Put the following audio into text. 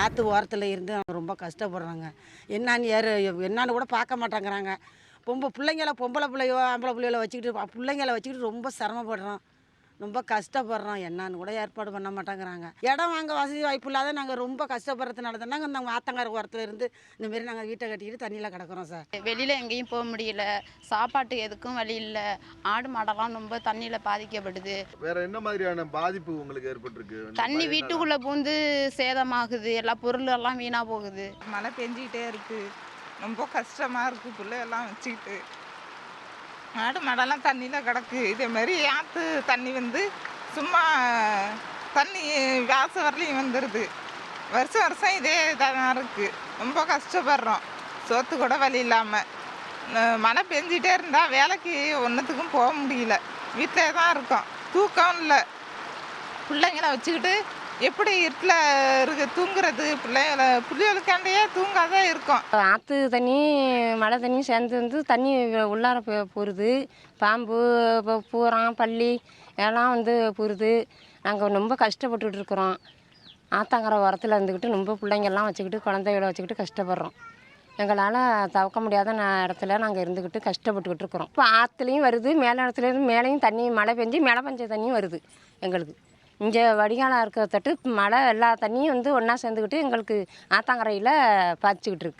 ஆற்று ஓரத்தில் இருந்து அவங்க ரொம்ப கஷ்டப்படுறாங்க. என்னான்னு கூட பார்க்க மாட்டேங்கிறாங்க. பொம்பளை பிள்ளையோ ஆம்பளை பிள்ளைகள வச்சுக்கிட்டு பிள்ளைங்கள வச்சுக்கிட்டு ரொம்ப சிரமப்படுறோம். ரொம்ப கஷ்டப்படுறோம். என்னான்னு கூட ஏற்பாடு பண்ண மாட்டேங்கிறாங்க. இடம் வாங்க வசதி வாய்ப்பு இல்லாத நாங்கள் ரொம்ப கஷ்டப்படுறதுனால தானே இந்த ஆத்தங்கரை ஓரத்தில் இருந்து இந்தமாரி நாங்கள் வீட்டை கட்டிக்கிட்டு தண்ணியில் கிடக்குறோம் சார். வெளியில் எங்கேயும் போக முடியல, சாப்பாட்டு எதுக்கும் வழி இல்லை, ஆடு மாடெல்லாம் ரொம்ப தண்ணியில் பாதிக்கப்படுது. வேற என்ன மாதிரியான பாதிப்பு உங்களுக்கு ஏற்பட்டிருக்கு? தண்ணி வீட்டுக்குள்ளே பூந்து சேதமாகுது, எல்லா பொருளெல்லாம் வீணாக போகுது. மழை பெஞ்சிக்கிட்டே இருக்குது, ரொம்ப கஷ்டமாக இருக்குது. பிள்ளையெல்லாம் வச்சுக்கிட்டு ஆடு மாடெல்லாம் தண்ணியில் கிடக்கு. இதேமாரி ஆற்று தண்ணி வந்து சும்மா தண்ணி வாசம் வரலையும் வந்துடுது. வருஷம் வருஷம் இதே இதாக இருக்குது. ரொம்ப கஷ்டப்படுறோம், சோத்து கூட வழி இல்லாமல். மழை பெஞ்சிட்டே இருந்தால் வேலைக்கு ஒன்றுத்துக்கும் போக முடியல, வீட்டிலே தான் இருக்கோம். தூக்கம் இல்லை, பிள்ளைங்கள வச்சுக்கிட்டு எப்படி இருட்டில் தூங்குறது? பிள்ளைகளுக்காண்டையே தூங்காதான் இருக்கும். ஆற்று தண்ணி மழை தண்ணி சேர்ந்து வந்து தண்ணி உள்ளார போகுது. பாம்பு பூரான் பள்ளி எல்லாம் வந்து போகுது. நாங்கள் ரொம்ப கஷ்டப்பட்டுக்கிட்டு இருக்கிறோம். ஆத்தங்கரை உரத்தில் இருந்துக்கிட்டு ரொம்ப பிள்ளைங்கள்லாம் வச்சுக்கிட்டு குழந்தைகளை வச்சுக்கிட்டு கஷ்டப்படுறோம். எங்களால் தவிர்க்க முடியாத இடத்துல நாங்கள் இருந்துக்கிட்டு கஷ்டப்பட்டுக்கிட்டு இருக்கிறோம். இப்போ ஆற்றுலையும் வருது, இடத்துலேருந்து மேலேயும் தண்ணி மழை பெஞ்சு மேலே பெஞ்ச தண்ணியும் வருது. எங்களுக்கு இங்கே வடிகாலாக இருக்கிற தட்டு மழை எல்லா தண்ணியும் வந்து ஒன்றா சேர்ந்துக்கிட்டு எங்களுக்கு ஆத்தங்கரையில் பாய்ச்சிக்கிட்டு இருக்கு.